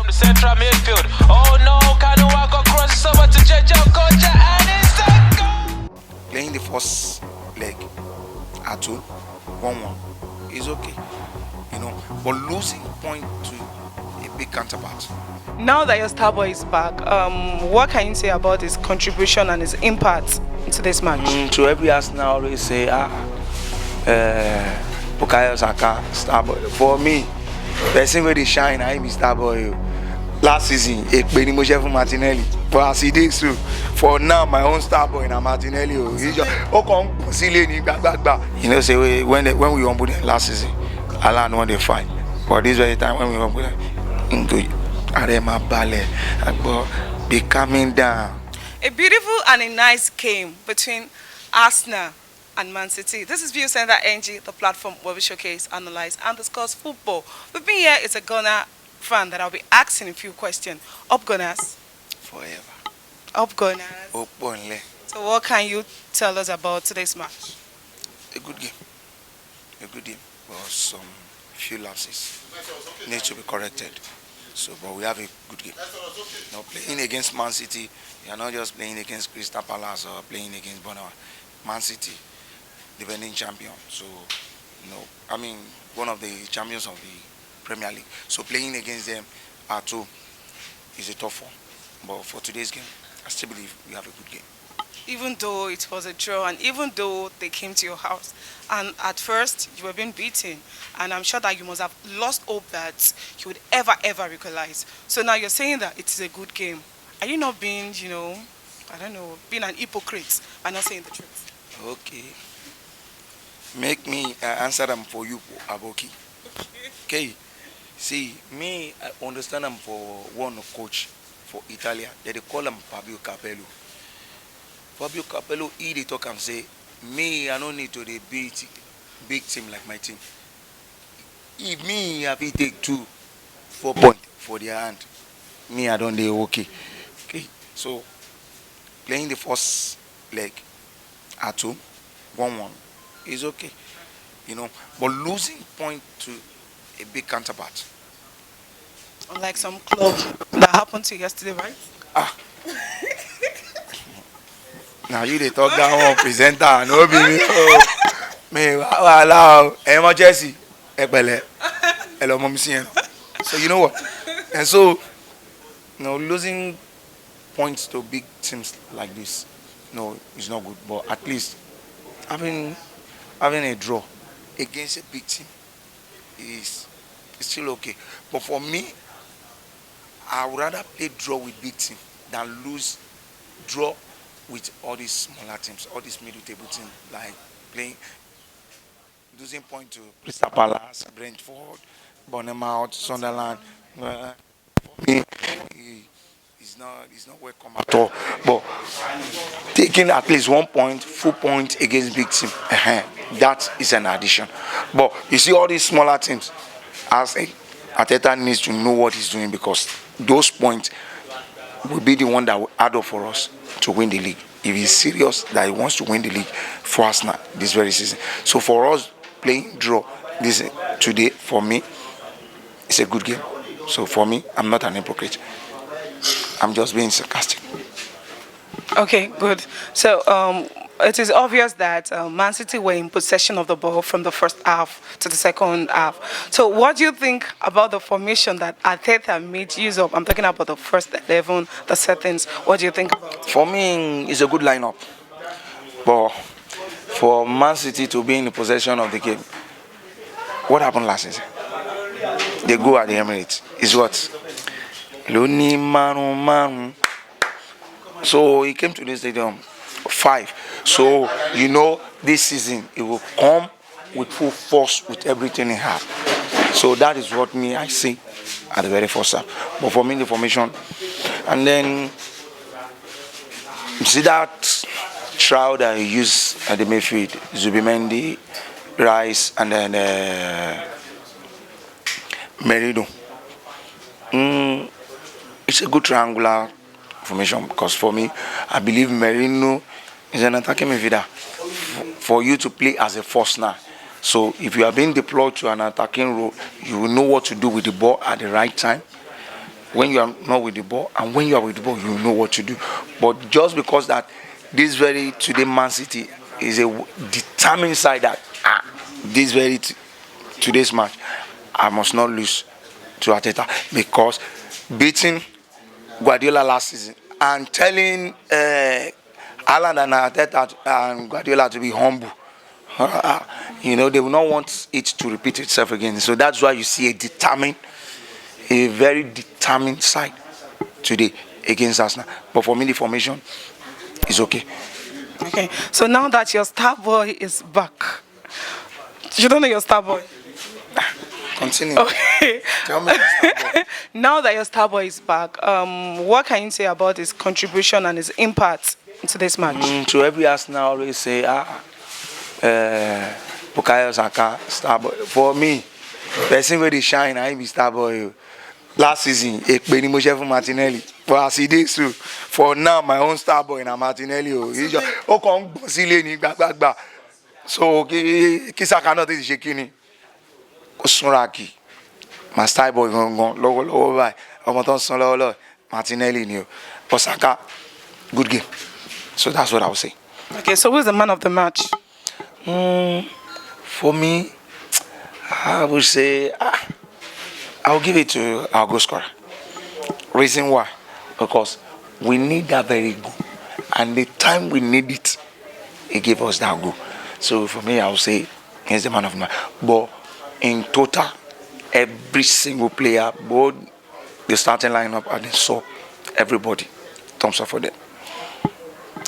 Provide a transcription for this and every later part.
the central midfield. Oh no, Kanua got crosses over to Jejo Kocha and it's a goal. Playing the first leg at 1-1 is okay, you know, but losing point to a big counterpart. Now that your star boy is back, what can you say about his contribution and his impact into this match? To every Arsenal always say, Bukayo Saka, star boy. For me, person where they shine, I be star boy. Last season, Ekpeni Moshefu Martinelli. But as he did so, for now, my own star boy na Martinelli. He just, you know, say when we humble them last season, Alan won the fight. But this very time when we humble them, Arema Ballet, be coming down. A beautiful and a nice game between Arsenal and Man City. This is Viewingcenterng, the platform where we showcase, analyze, and discuss football. With me here is a Ghana fan that I'll be asking a few questions. Up Gunners. Forever. Up Gunners. Up only. So what can you tell us about today's match? A good game. A good game. But some few lapses need to be corrected. So, but we have a good game. Now, playing against Man City, you are not just playing against Crystal Palace or playing against Bonawa. Man City, defending champion. So, you know, I mean, one of the champions of the Premier League. So, playing against them at home is a tough one. But for today's game, I still believe we have a good game. Even though it was a draw and even though they came to your house and at first you were being beaten, and I'm sure that you must have lost hope that you would ever equalize. So now you're saying that it is a good game. Are you not being, you know, I don't know, being an hypocrite by not saying the truth? Okay. Make me answer them for you, Aboki. Okay. See, me, I understand them for one coach for Italia. They call him Fabio Capello. Fabio Capello, they talk and say, me, I don't need to beat big team like my team. If me, I will take 4 points for their hand, me, I don't do okay. Okay, so playing the first leg at 1-1 is okay, you know, but losing point to a big counterpart. Unlike some club that happened to you yesterday, right? Now you they talk that one presenter no be me allow emergency ebele hello mom see. So you know what, and so you know, losing points to big teams like this, no, it's not good, but at least having a draw against a big team is still okay. But for me, I would rather play draw with big team than draw with all these smaller teams, all these middle table teams, like losing point to Crystal Palace, Brentford, Bournemouth, Sunderland. For me, it's not welcome at all. But taking at least 1 point, full point against big team, that is an addition. But you see all these smaller teams, as Arteta needs to know what he's doing, because those points will be the one that will add up for us to win the league. If he's serious that he wants to win the league for Arsenal this very season. So for us playing draw this today, for me, it's a good game. So for me, I'm not an hypocrite. I'm just being sarcastic. Okay, good. So it is obvious that Man City were in possession of the ball from the first half to the second half. So what do you think about the formation that Arteta made use of? I'm talking about the first 11, the settings. What do you think about it? For me, it's a good lineup. But for Man City to be in possession of the game, what happened last season? They go at the Emirates. It's what? Loni Manu. So he came to the stadium 5. So you know this season it will come with full force with everything he has. So that is what I see at the very first half. But for me, the formation, and then you see that trial that he used at the midfield, Zubimendi, Rice, and then Merino. It's a good triangular formation, because for me, I believe Merino is an attacking midfielder for you to play as a force now. So if you are being deployed to an attacking role, you will know what to do with the ball at the right time. when you are not with the ball, and when you are with the ball, you know what to do. But just because that this very today Man City is a determined side that this very today's match, I must not lose to Arteta, because beating Guardiola last season and telling Alan and Arteta and Guardiola to be humble, they will not want it to repeat itself again. So that's why you see a very determined side today against Arsenal. But for me, the formation is okay. Okay, so now that your star boy is back, you don't know your star boy? Continue. Okay. Tell me the star boy. Now that your star boy is back, what can you say about his contribution and his impact into this match? To every Arsenal always say, Bukayo Saka, star boy. For me, person where they shine, I be star boy. Last season, Ekpeni Moshe for Martinelli. But as he did so, for now, my own star boy na Martinelli. He's just, come back. So, Kisa cannot take shaking. Osunraki, my star boy, logo, by Martinelli knew. But Saka, good game. So that's what I would say. Okay, so who's the man of the match? For me, I would say I'll give it to our goal scorer. Reason why? Because we need that very goal, and the time we need it, he gave us that goal. So for me, I would say he's the man of the match. But in total, every single player, both the starting lineup and the sub, everybody, thumbs up for them.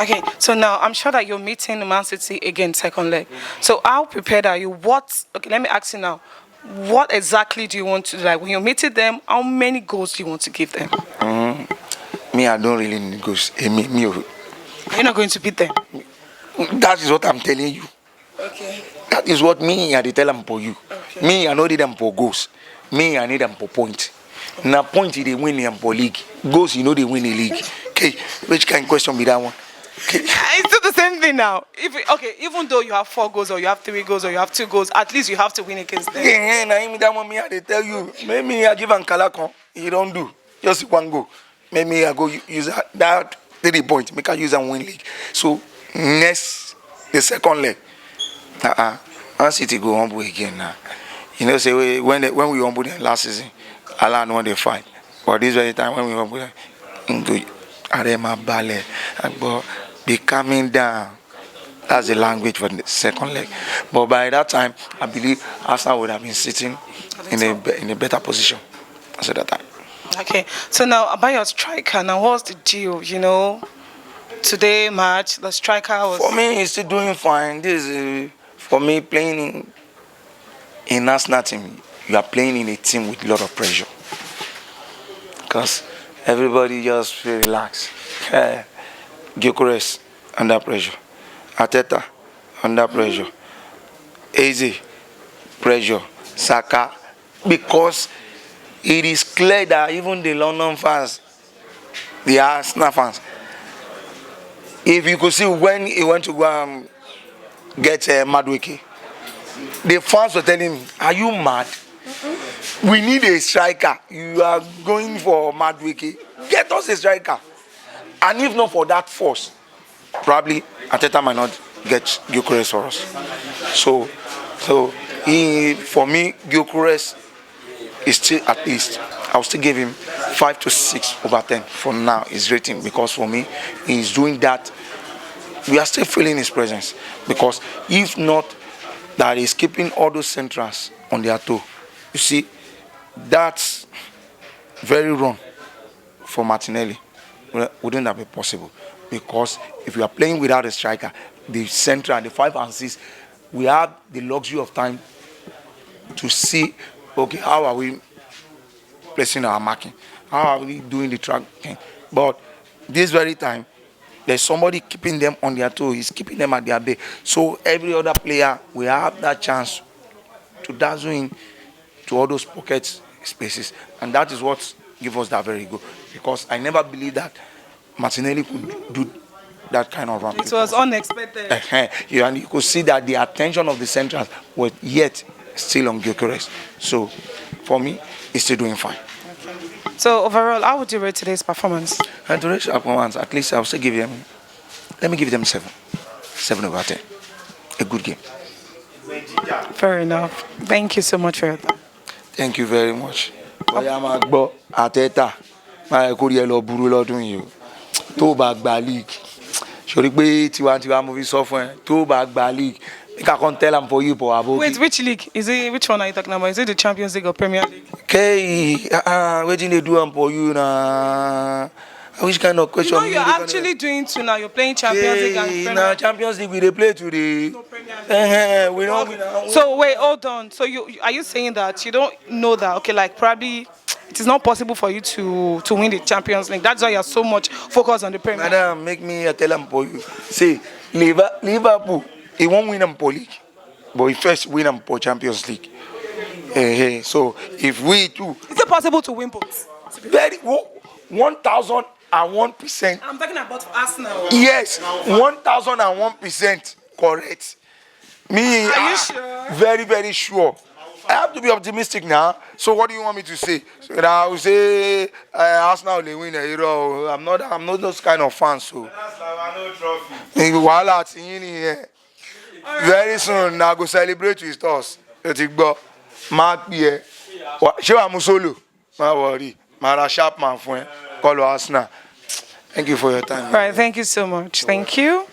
Okay, so now I'm sure that you're meeting Man City again second leg. So how prepared are you? Okay, let me ask you now. What exactly do you want to do? Like when you're meeting them, how many goals do you want to give them? Me, I don't really need goals. You're not going to beat them? That is what I'm telling you. Okay. That is what me, I tell them for you. Okay. Me, I don't need them for goals. Me, I need them for points. Now, point they win them for league. Goals, they win the league. Okay, which kind of question be that one? Okay. It's still the same thing now. Even though you have 4 goals or you have 3 goals or you have 2 goals, at least you have to win against them. Yeah, that one me, I tell you. Maybe I give Ankalakon. You don't do. Just 1 goal. Maybe I go use that 3 points. Make I use and win league. So, the second leg. Man City go humble again now. Say when we humble them last season, Alan won the fight. But this very time when we humble them, Arema Ballet, but be coming down. That's the language for the second leg. But by that time, I believe Arsenal would have been sitting in a better position as at that time. Okay, so now about your striker. Now, what's the deal? Today match, the striker was. For me, he's still doing fine. This is for me playing in Arsenal team. You are playing in a team with a lot of pressure because everybody just feel relaxed. Gyökeres under pressure, Arteta under pressure, Eze pressure, Saka, because it is clear that even the London fans, the Arsenal fans, if you could see when he went to go and get Madueke, the fans were telling him, "Are you mad? We need a striker. You are going for Madueke. Get us a striker." And if not for that force, probably Arteta might not get Gyökeres for us. So for me, Gyökeres is still at least. I'll still give him 5 to 6 over 10 for now. His rating, because for me, he's doing that. We are still feeling his presence, because if not, that is keeping all those centrals on their toe. You see, that's very wrong for Martinelli. Wouldn't that be possible? Because if you are playing without a striker, the central, the 5 and 6, we have the luxury of time to see, okay, how are we placing our marking? How are we doing the tracking? But this very time, there's somebody keeping them on their toe. He's keeping them at their bay. So every other player will have that chance to dazzle in to all those pockets spaces. And that is what gives us that very good. Because I never believed that Martinelli could do that kind of run. It was unexpected. And you could see that the attention of the centrals was yet still on Gyökeres. So for me, he's still doing fine. Okay. So overall, how would you rate today's performance? And to reach performance, at least I'll still give them. Let me give them 7 over 10. A good game. Fair enough. Thank you so much for your time. Thank you very much. Bóyá máa gbọ́ àtẹ́tà máa kó rí ẹ lọ burú lọ́dún yìí o. Tó bá gba league. Sori pé tiwantiwa mo fi sọ fún ẹ. Tó bá gba league. Make I come tell am for you for Aboki. Wait, which league? Is it which one are you talking about? Is it the Champions League or Premier League? Okay, wetin dey do am for you na? Which kind of question? You know you're actually doing two now. You're playing Champions League and Premier na League. Champions League we dey play today. No Premier League. We don't win. So wait, hold on. So are you saying that you don't know that? Okay, like probably it is not possible for you to win the Champions League. That's why you're so much focused on the Premier League. Madam, make me tell am for you. Say Liverpool, he won't win am for league, but he first win am for Champions League. So if we too, Is it possible to win both? very 1,001%. I'm talking about Arsenal. Yes, 1,001% correct. Me, Are you sure? Very, very sure. I have to be optimistic now. So what do you want me to say? So that I will say Arsenal will win a hero. I'm not those kind of fans. So Wahala ti yin nìyẹn. Very soon I go celebrate with us. Mark here. Ṣé wàá mú solo? Má worry. Mara Sharpman fún ẹ. Call Arsenal. Thank you for your time. All right, thank you so much. Thank you.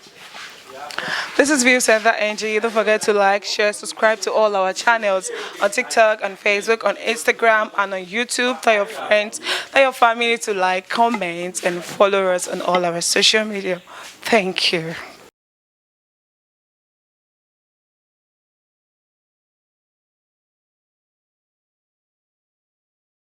This is Viewingcenterng. Don't forget to like, share, subscribe to all our channels on TikTok, on Facebook, on Instagram, and on YouTube. Tell your friends, tell your family to like, comment, and follow us on all our social media. Thank you.